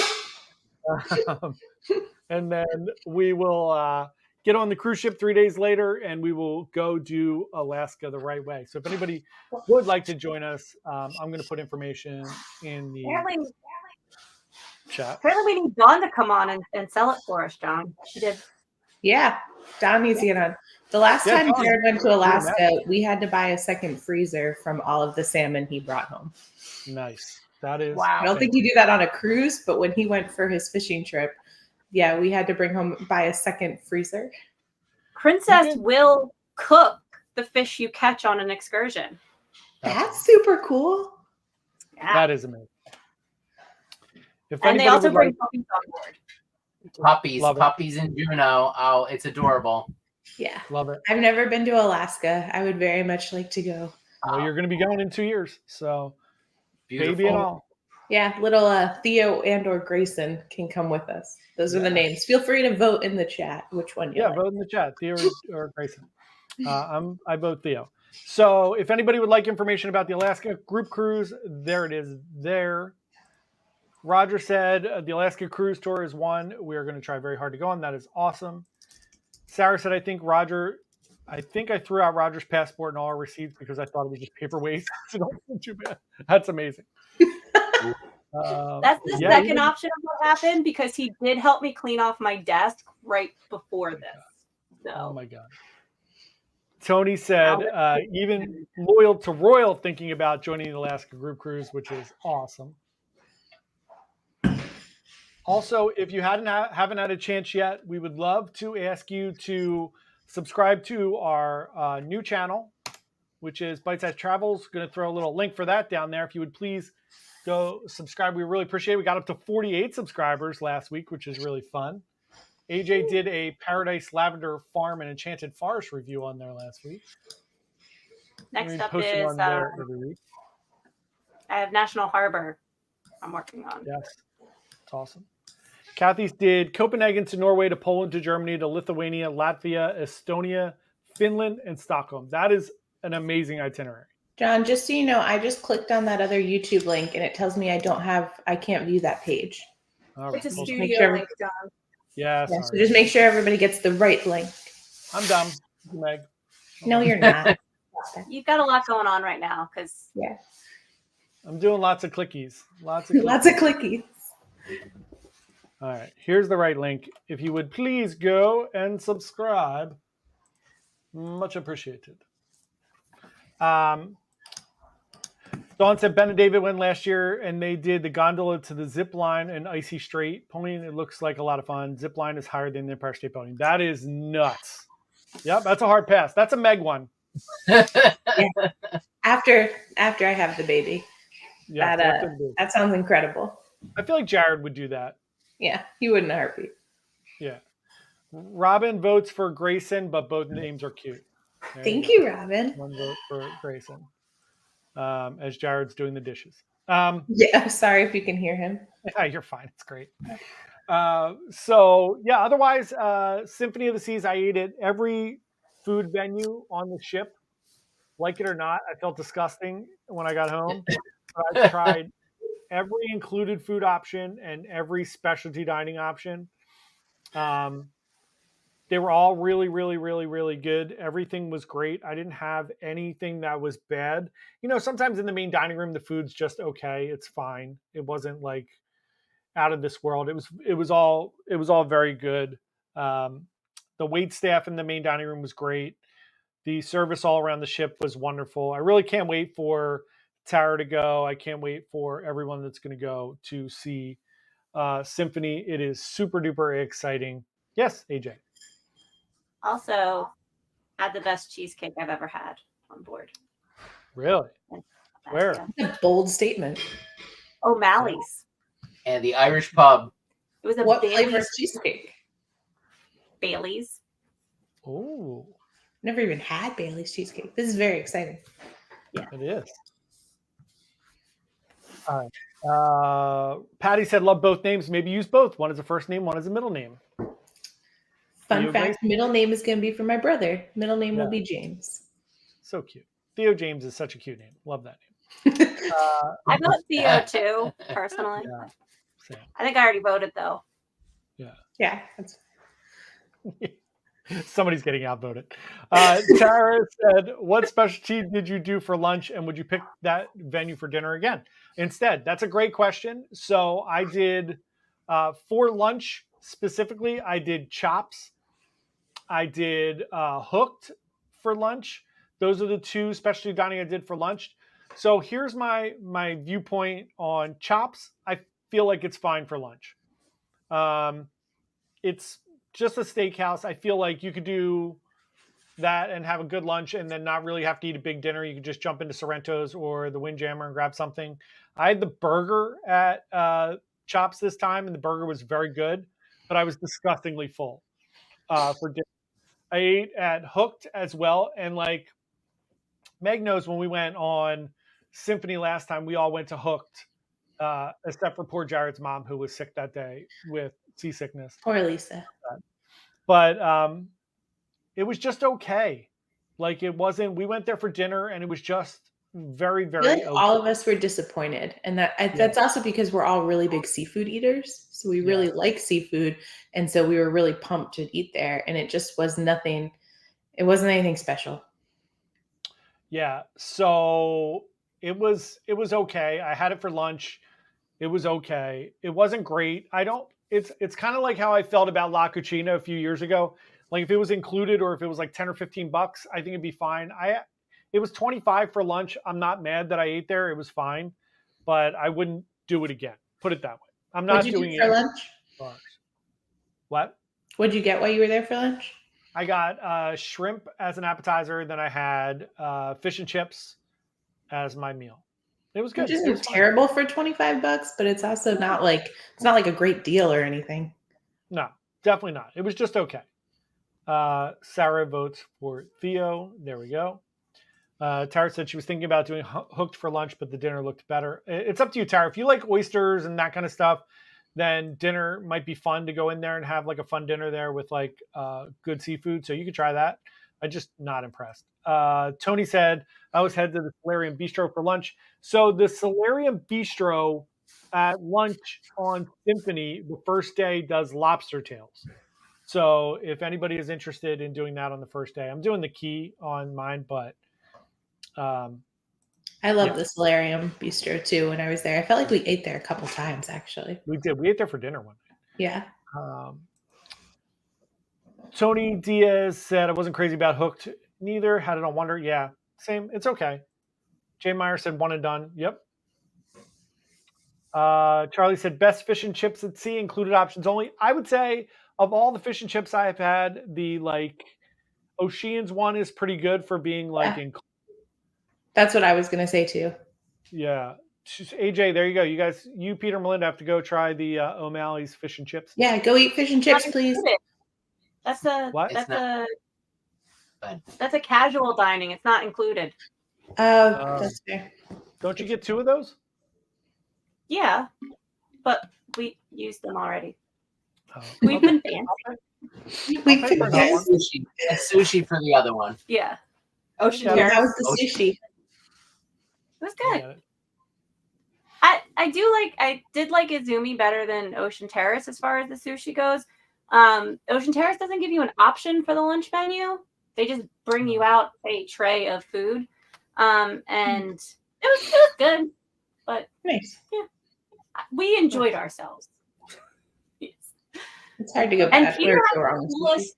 And then we will get on the cruise ship 3 days later, and we will go do Alaska the right way. So if anybody would like to join us, I'm going to put information in the chat. Apparently, we need Dawn to come on and sell it for us, John. She did. Yeah, Don needs to get on. The last time Dawn, Jared went to Alaska, we had to buy a second freezer from all of the salmon he brought home. Nice. That is Wow. I don't think you do that on a cruise, but when he went for his fishing trip, yeah, we had to buy a second freezer. Princess will cook the fish you catch on an excursion. That's super cool. Yeah. That is amazing. If And they anybody also would bring like- puppies on board. Love it. Puppies in Juneau. Oh, it's adorable. Yeah. Love it. I've never been to Alaska. I would very much like to go. Well, you're going to be going in 2 years, so Beautiful. baby and all. Yeah, little Theo and or Grayson can come with us. Those are the names. Feel free to vote in the chat which one you like. Vote in the chat, Theo or Grayson. I vote Theo. So if anybody would like information about the Alaska group cruise, there it is there. Roger said the Alaska cruise tour is one we're going to try very hard to go on. That is awesome. Sarah said, I think I threw out Roger's passport and all our receipts because I thought it was just paper waste. So don't feel too bad. That's amazing. That's the second option of what happened because he did help me clean off my desk right before this. So. Oh my God. Tony said, even loyal to Royal thinking about joining the Alaska group cruise, which is awesome. Also, if you haven't had a chance yet, we would love to ask you to subscribe to our new channel, which is Byte Size Travels. Going to throw a little link for that down there. If you would please go subscribe. We really appreciate it. We got up to 48 subscribers last week, which is really fun. AJ did a Paradise Lavender Farm and Enchanted Forest review on there last week. Next up is one there every week. I have National Harbor I'm working on. Yes. It's awesome. Kathy's did Copenhagen to Norway to Poland to Germany to Lithuania, Latvia, Estonia, Finland, and Stockholm. That is an amazing itinerary. John, just so you know, I just clicked on that other YouTube link and it tells me I can't view that page. All right. It's a Well, studio link, John. yeah, Yeah, sorry. so just make sure everybody gets the right link. I'm dumb, Meg. No, you're not. You've got a lot going on right now because Yeah. I'm doing lots of clickies. Lots of clickies. All right. Here's the right link. If you would please go and subscribe. Much appreciated. Dawn said Ben and David went last year and they did the gondola to the zip line and Icy Strait. Pulling, it looks like a lot of fun. Zip line is higher than the Empire State Building. That is nuts. Yep, that's a hard pass. That's a Meg one. Yeah. After I have the baby. Yeah, That sounds incredible. I feel like Jared would do that. Yeah, he would in a heartbeat. Yeah. Robin votes for Grayson, but both names are cute. There Thank go. you, Robin. One vote for Grayson. As Jared's doing the dishes. Yeah, sorry if you can hear him. Yeah, you're fine. It's great. So yeah, otherwise, Symphony of the Seas, I ate at every food venue on the ship. Like it or not, I felt disgusting when I got home. But I tried every included food option and every specialty dining option. They were all really, really, really, really good. Everything was great. I didn't have anything that was bad. You know, sometimes in the main dining room, the food's just okay. It's fine. It wasn't like out of this world. It was all very good. The wait staff in the main dining room was great. The service all around the ship was wonderful. I really can't wait for Tara to go. I can't wait for everyone that's going to go to see Symphony. It is super duper exciting. Yes, AJ. Also, had the best cheesecake I've ever had on board. Really? Where? Yeah. That's a bold statement. O'Malley's. And the Irish pub. It was a What flavor Bailey's of cheesecake? Bailey's. Oh, Never even had Bailey's cheesecake. This is very exciting. it is. All right. Patty said, love both names. Maybe use both. One is a first name, one is a middle name. Fun Theo fact, Grace? middle name is going to be for my brother. Middle name Yeah. will be James. So cute. Theo James is such a cute name. Love that name. I vote Theo too, personally. Yeah, same. I think I already voted though. Yeah, that's Somebody's getting outvoted. Tara said, what specialty did you do for lunch and would you pick that venue for dinner again? Instead, that's a great question. So I did, for lunch specifically, I did chops. I did hooked for lunch. Those are the two specialty dining I did for lunch. So here's my viewpoint on chops. I feel like it's fine for lunch. It's just a steakhouse. I feel like you could do that and have a good lunch and then not really have to eat a big dinner. You could just jump into Sorrento's or the Windjammer and grab something. I had the burger at Chops this time, and the burger was very good, but I was disgustingly full for dinner. I ate at Hooked as well, and like Meg knows, when we went on Symphony last time, we all went to Hooked, except for poor Jared's mom, who was sick that day with seasickness. poor Lisa. But it was just okay. Like it wasn't. We went there for dinner, and it was just very, I very. feel like Okay. all of us were disappointed, and that's also because we're all really big seafood eaters. So we really like seafood, and so we were really pumped to eat there. And it just was nothing. It wasn't anything special. Yeah. So it was okay. I had it for lunch. It was okay. It wasn't great. It's kind of like how I felt about La Cucina a few years ago. Like if it was included or if it was like 10 or 15 bucks, I think it'd be fine. It was 25 for lunch. I'm not mad that I ate there. It was fine, but I wouldn't do it again. Put it that way. I'm not What'd you doing do for it. lunch? What? What'd you get while you were there for lunch? I got shrimp as an appetizer. Then I had fish and chips as my meal. It was good. Which It isn't was fun. terrible for $25, but it's also not like a great deal or anything. No, definitely not. It was just okay. Sarah votes for Theo. There we go. Tara said she was thinking about doing Hooked for lunch, but the dinner looked better. It's up to you, Tara. If you like oysters and that kind of stuff, then dinner might be fun to go in there and have like a fun dinner there with like good seafood. So you could try that. I'm just not impressed. Tony said, I was headed to the Solarium Bistro for lunch. So the Solarium Bistro at lunch on Symphony, the first day does lobster tails. So if anybody is interested in doing that on the first day, I'm doing the key on mine, but I love the Solarium Bistro too. When I was there, I felt like we ate there a couple times actually. we did. We ate there for dinner one night. Yeah. Tony Diaz said, I wasn't crazy about Hooked. Neither. Had it on Wonder. Yeah, same. It's okay. Jay Meyer said one and done. Yep. Charlie said, best fish and chips at sea, included options only. I would say of all the fish and chips I've had, the like Oceans one is pretty good for being like included. That's what I was going to say too. Yeah. AJ, there you go. You guys, Peter, Malinda have to go try the O'Malley's fish and chips. Yeah, go eat fish and chips, please. That's a What? that's a casual dining. It's not included. Oh, that's fair. Don't you get two of those? Yeah, but we used them already. Oh, We've okay. been fancy. We I'll pay for could that guess. one. Sushi. And sushi for the other one. Yeah, Ocean Yeah. Terrace. How was the sushi? It was I good. get it. I did like Izumi better than Ocean Terrace as far as the sushi goes. Ocean Terrace doesn't give you an option for the lunch menu. They just bring you out a tray of food. And it was good, but Nice. we enjoyed ourselves. Yes. It's hard to go And back. Peter Where had go wrong the with coolest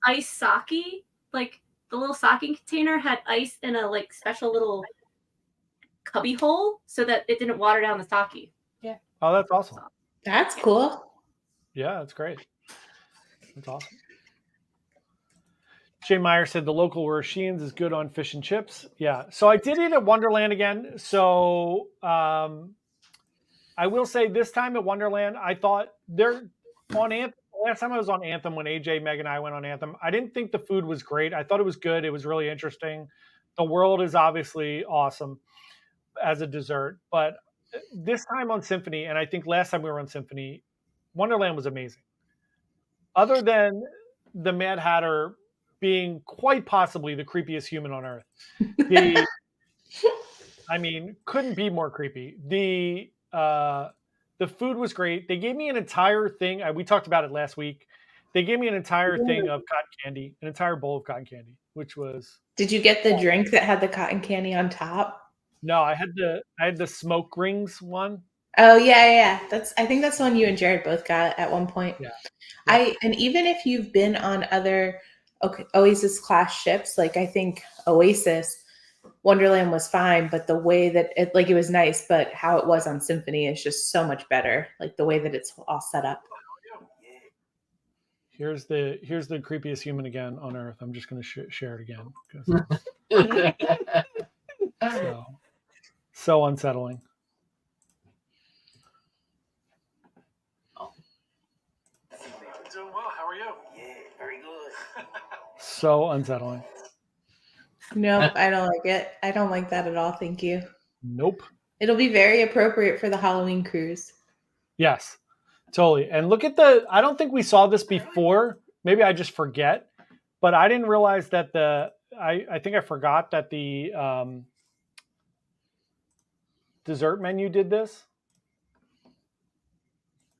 ice sake. Like the little sake container had ice in a like special little cubby hole so that it didn't water down the sake. Oh, that's awesome. That's cool. Yeah, that's great. That's awesome. Jay Meyer said the local Roshians is good on fish and chips. Yeah. So I did eat at Wonderland again. So I will say this time at Wonderland, I thought they're on Anthem. Last time I was on Anthem when AJ, Meg, and I went on Anthem, I didn't think the food was great. I thought it was good. It was really interesting. The world is obviously awesome as a dessert. But this time on Symphony, and I think last time we were on Symphony, Wonderland was amazing. Other than the Mad Hatter being quite possibly the creepiest human on earth. I mean, couldn't be more creepy. The food was great. They gave me an entire thing. We talked about it last week. They gave me an entire thing of cotton candy, an entire bowl of cotton candy, which was. Did you get the drink that had the cotton candy on top? No, I had the smoke rings one. Oh yeah. I think that's the one you and Jared both got at one point. Yeah. And even if you've been on other Oasis class ships, like I think Oasis, Wonderland was fine, but the way that it was nice, but how it was on Symphony is just so much better. Like the way that it's all set up. Here's the creepiest human again on earth. I'm just going to share it again. So unsettling. Doing well. How are you? Yeah, very good. So unsettling. Nope, I don't like it. I don't like that at all. Thank you. Nope. It'll be very appropriate for the Halloween cruise. Yes, totally. And look at I don't think we saw this before. Maybe I just forget, but I didn't realize that I think I forgot that the dessert menu did this.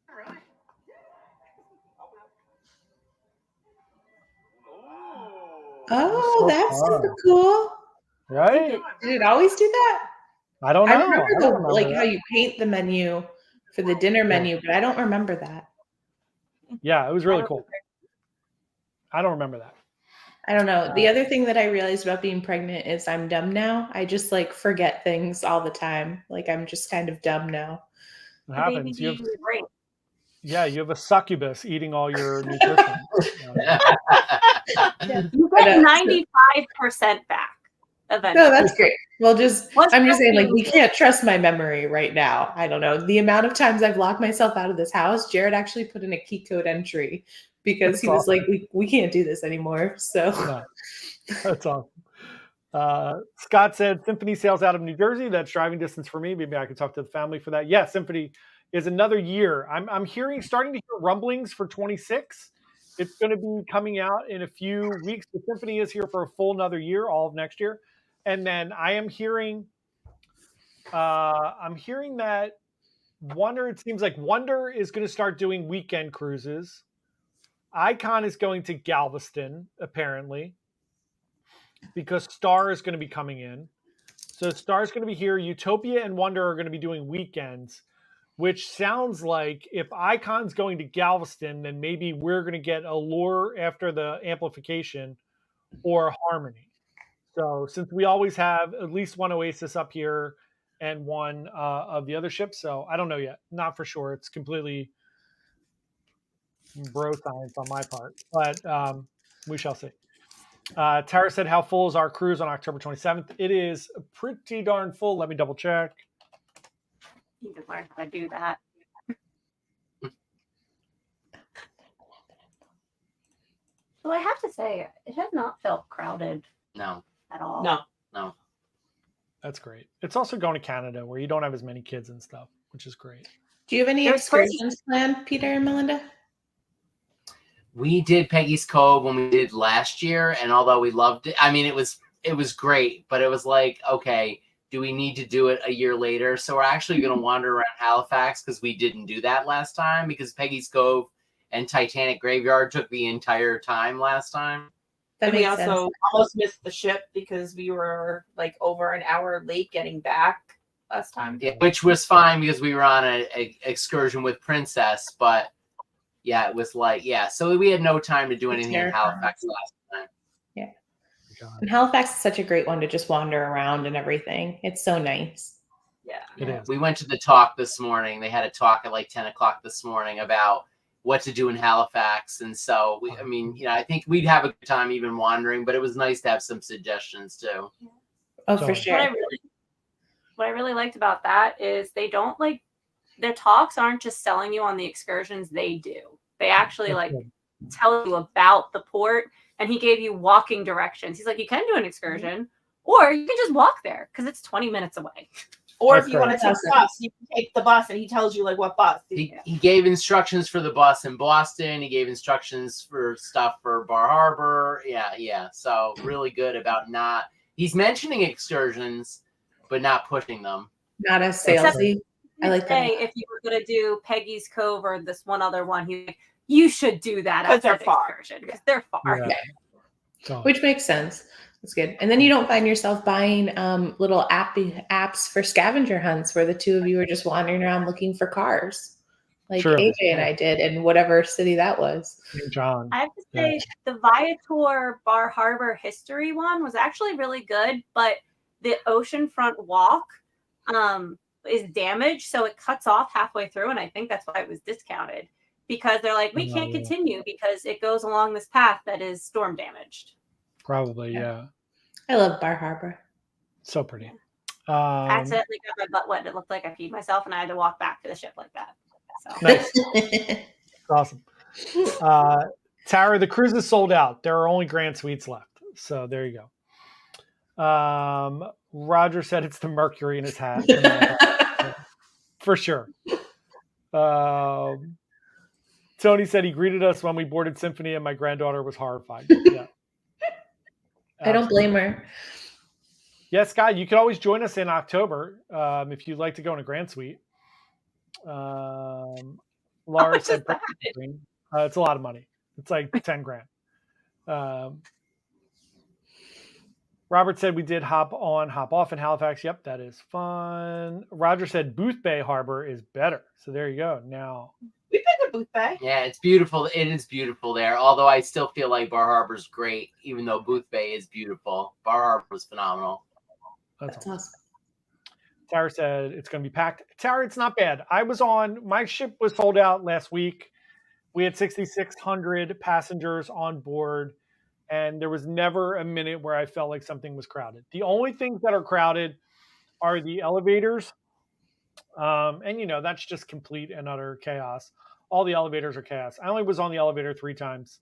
Really? Oh, So that's fun. super cool. Right? Did it always do that? I don't know. I remember I don't remember how that. you paint the menu for the dinner menu, but I don't remember that. Yeah, it was really cool. I don't remember that. I don't know. The other thing that I realized about being pregnant is I'm dumb now. I just forget things all the time. Like I'm just kind of dumb now. It happens. Baby, great. You have a succubus eating all your nutrition. You get 95% back eventually. No, that's great. Well, I'm just saying, we good. can't trust my memory right now. I don't know. The amount of times I've locked myself out of this house, Jared actually put in a key code entry because That's he was awesome. like, we can't do this anymore. So No, that's awesome. Scott said Symphony sails out of New Jersey. That's driving distance for me. Maybe I could talk to the family for that. Yeah, Symphony is another year. I'm starting to hear rumblings for 26. It's going to be coming out in a few weeks. The Symphony is here for a full another year, all of next year. And then I am hearing, that Wonder, it seems like Wonder is going to start doing weekend cruises. Icon is going to Galveston, apparently, because Star is going to be coming in. So Star is going to be here. Utopia and Wonder are going to be doing weekends, which sounds like if Icon's going to Galveston, then maybe we're going to get Allure after the amplification or Harmony. So since we always have at least one Oasis up here and one of the other ships, so I don't know yet. Not for sure. It's completely bro science on my part, but we shall see. Tara said, how full is our cruise on October 27th? It is pretty darn full. Let me double check. You can learn how to do that. So I have to say, it has not felt crowded No. at all. No. That's great. It's also going to Canada where you don't have as many kids and stuff, which is great. do you have any There's excursions planned, Peter and Melinda? We did Peggy's Cove when we did last year, and although we loved it, I mean, it was great, but it was like, okay, do we need to do it a year later? So we're actually going to wander around Halifax because we didn't do that last time because Peggy's Cove and Titanic Graveyard took the entire time last time. That And we makes also sense. almost missed the ship because we were over an hour late getting back last time. Yeah, which was fine because we were on an excursion with Princess, but yeah, it was so we had no time to do anything in Halifax last time. Yeah. And Halifax is such a great one to just wander around and everything. It's so nice. Yeah. It is. We went to the talk this morning. They had a talk at like 10 o'clock this morning about what to do in Halifax. And so, I think we'd have a good time even wandering, but it was nice to have some suggestions too. Oh, for sure. What I really liked about that is they don't their talks aren't just selling you on the excursions they do. They actually tell you about the port, and he gave you walking directions. He's like, you can do an excursion, or you can just walk there because it's 20 minutes away. Or if you want to take the bus, you can take the bus, and he tells you what bus. He gave instructions for the bus in Boston. He gave instructions for stuff for Bar Harbor. Yeah. So really good about he's mentioning excursions, but not pushing them. Not as salesy. I like that. If you were going to do Peggy's Cove or this one other one, he's like, you should do that because they're far. Because they're far. Yeah. So. Which makes sense. That's good. And then you don't find yourself buying little apps for scavenger hunts where the two of you are just wandering around looking for cars, like AJ and I did in whatever city that was. St. John. I have to say the Viator Bar Harbor history one was actually really good, but the oceanfront walk is damaged, so it cuts off halfway through, and I think that's why it was discounted, because they're like, we can't continue because it goes along this path that is storm damaged. Probably, yeah. I love Bar Harbor. So pretty. I accidentally got my butt wet. It looked like I peed myself, and I had to walk back to the ship like that. So. Nice. Awesome. Tara, the cruise is sold out. There are only Grand Suites left. So there you go. Roger said it's the Mercury in his hat. For sure. Tony said he greeted us when we boarded Symphony and my granddaughter was horrified. Yeah. I don't blame her. Yes, Scott, you can always join us in October if you'd like to go in a Grand Suite. Laura said it's a lot of money. It's like 10 grand. Robert said we did hop on, hop off in Halifax. Yep, that is fun. Roger said Booth Bay Harbor is better. So there you go. Now we've been to Booth Bay. Yeah, it's beautiful. It is beautiful there. Although I still feel like Bar Harbor's great, even though Booth Bay is beautiful. Bar Harbor was phenomenal. That's awesome. Tara said it's going to be packed. Tara, it's not bad. My ship was sold out last week. We had 6,600 passengers on board, and there was never a minute where I felt like something was crowded. The only things that are crowded are the elevators. And that's just complete and utter chaos. All the elevators are chaos. I only was on the elevator 3 times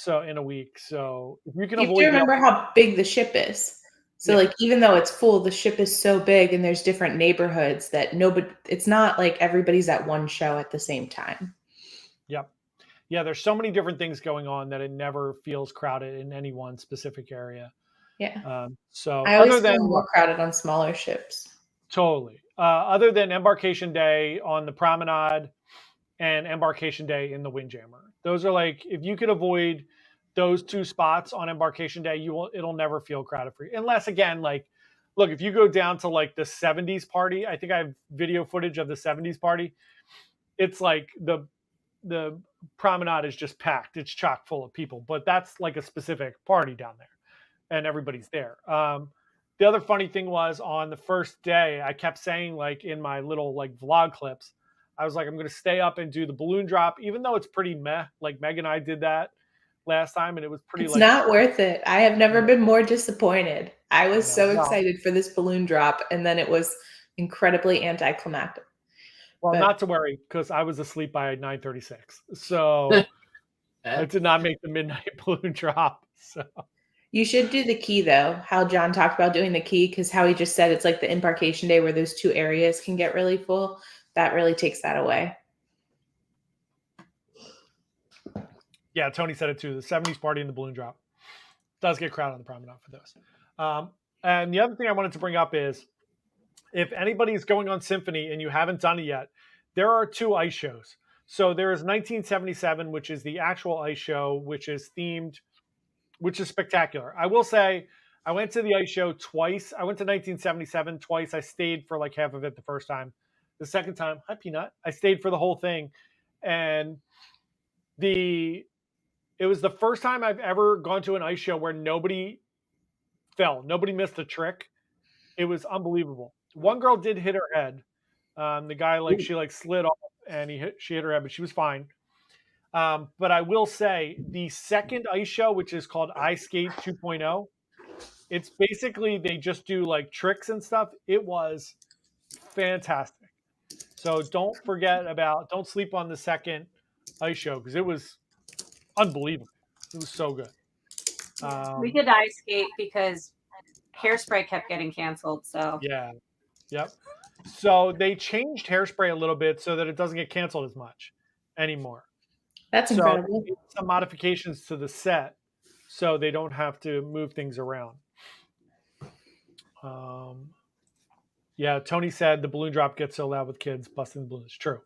in a week. So if you can avoid. You remember how big the ship is. So even though it's full, the ship is so big and there's different neighborhoods that it's not like everybody's at one show at the same time. Yep. Yeah, there's so many different things going on that it never feels crowded in any one specific area. Yeah. So I always feel more crowded on smaller ships. Totally. Other than Embarkation Day on the Promenade and Embarkation Day in the Windjammer. Those are if you could avoid those 2 spots on Embarkation Day, it'll never feel crowded for you. Unless again, look, if you go down to the 70s party, I think I have video footage of the 70s party. It's the Promenade is just packed. It's chock full of people, but that's a specific party down there and everybody's there. The other funny thing was on the first day, I kept saying in my little vlog clips, I was I'm going to stay up and do the balloon drop, even though it's pretty meh. Meg and I did that last time and it was pretty. It's not worth it. I have never been more disappointed. I was so excited for this balloon drop, and then it was incredibly anticlimactic. Well, not to worry, because I was asleep by 9:36, so I did not make the midnight balloon drop. So. You should do the key, though, how John talked about doing the key, because how he just said it's like the Embarkation Day where those 2 areas can get really full. That really takes that away. Yeah, Tony said it too. The 70s party and the balloon drop does get crowded on the Promenade for those. And the other thing I wanted to bring up is if anybody's going on Symphony and you haven't done it yet, there are 2 ice shows. So there is 1977, which is the actual ice show, which is themed, which is spectacular. I will say I went to the ice show twice. I went to 1977 twice. I stayed for half of it the first time. The second time, hi Peanut, I stayed for the whole thing. And it was the first time I've ever gone to an ice show where nobody fell. Nobody missed a trick. It was unbelievable. One girl did hit her head. The guy she slid off and she hit her head, but she was fine. But I will say the second ice show, which is called Ice Skate 2.0, it's basically they just do like tricks and stuff. It was fantastic. So don't sleep on the second ice show because it was unbelievable. It was so good. We did ice skate because Hairspray kept getting canceled. So yeah, yep. So they changed Hairspray a little bit so that it doesn't get canceled as much anymore. That's incredible. Some modifications to the set so they don't have to move things around. Yeah, Tony said the balloon drop gets so loud with kids busting the balloons. True.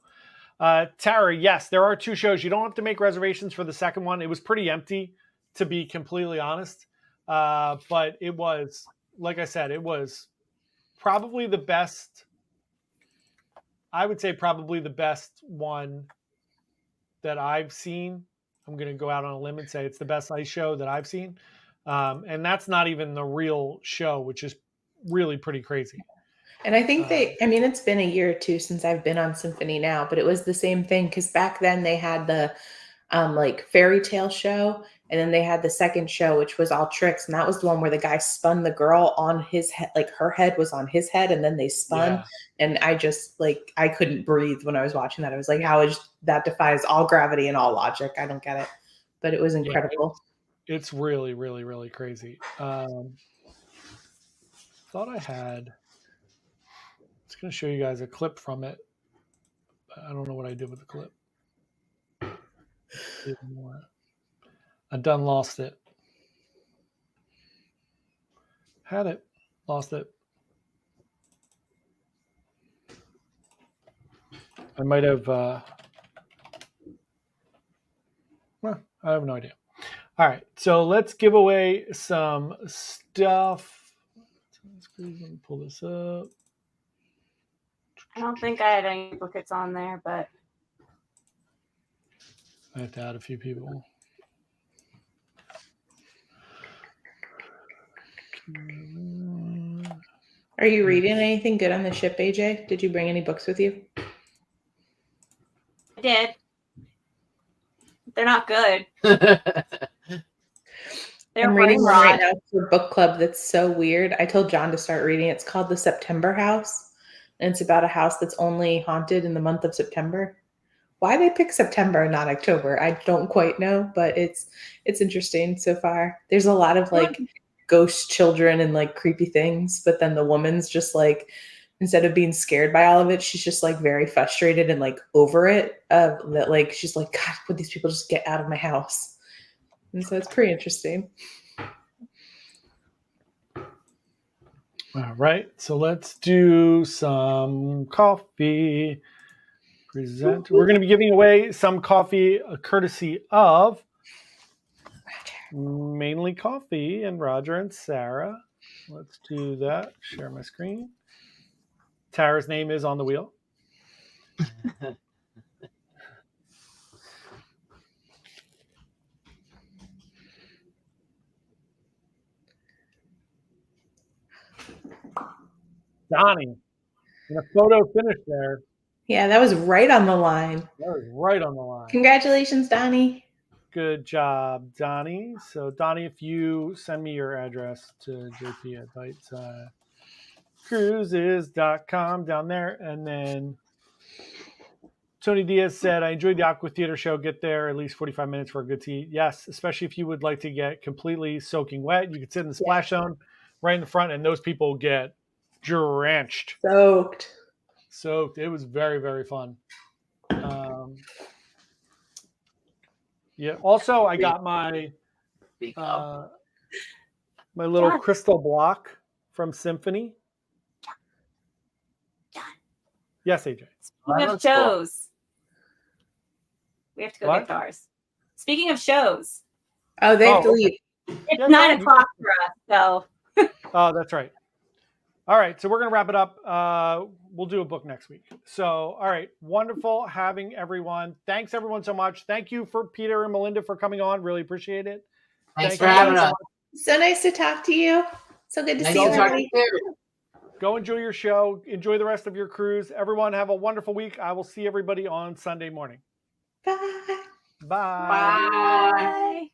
Tara, yes, there are 2 shows. You don't have to make reservations for the second one. It was pretty empty, to be completely honest. But it was, like I said, it was probably the best. I would say probably the best one that I've seen. I'm going to go out on a limb and say it's the best ice show that I've seen. And that's not even the real show, which is really pretty crazy. And I think it's been a year or 2 since I've been on Symphony now, but it was the same thing because back then they had the fairy tale show, and then they had the second show, which was all tricks. And that was the one where the guy spun the girl on his head, like her head was on his head, and then they spun. Yeah. And I just I couldn't breathe when I was watching that. I was like, that defies all gravity and all logic. I don't get it. But it was incredible. Yeah, it's really, really, really crazy. Thought I had. I was going to show you guys a clip from it. But I don't know what I did with the clip. I done lost it. Had it. Lost it. I might have... well, I have no idea. All right. So let's give away some stuff. Let me pull this up. I don't think I had any duplicates on there, but I have to add a few people. Are you reading anything good on the ship, AJ? Did you bring any books with you? I did. They're not good. I'm reading one right now for book club that's so weird. I told John to start reading. It's called The September House. And it's about a house that's only haunted in the month of September. Why they pick September and not October, I don't quite know, but it's interesting so far. There's a lot of ghost children and creepy things, but then the woman's just instead of being scared by all of it, she's just very frustrated and over it. That she's like, God, would these people just get out of my house? And so it's pretty interesting. All right, so let's do some coffee. Present. We're going to be giving away some coffee courtesy of Mainly Coffee and Roger and Sarah. Let's do that. Share my screen. Tara's name is on the wheel. Donnie, and a photo finish there. Yeah, that was right on the line. That was right on the line. Congratulations, Donnie. Good job, Donnie. So, Donnie, if you send me your address to JP at bytecruises.com down there. And then Tony Diaz said, I enjoyed the Aqua Theater show. Get there at least 45 minutes for a good tea. Yes, especially if you would like to get completely soaking wet. You could sit in the splash zone right in the front, and those people get drenched. Soaked. It was very, very fun. Yeah. Also, I got my my little crystal block from Symphony. Yes, AJ. Speaking of shows, we have to go get ours. Speaking of shows. Oh, they have to leave. It's 9 o'clock for us, so. Oh, that's right. All right, so we're going to wrap it up. We'll do a book next week. So, all right, wonderful having everyone. Thanks, everyone, so much. Thank you for Peter and Malinda for coming on. Really appreciate it. Thanks for having us. So nice to talk to you. So good to see you. Go enjoy your show. Enjoy the rest of your cruise. Everyone have a wonderful week. I will see everybody on Sunday morning. Bye. Bye. Bye.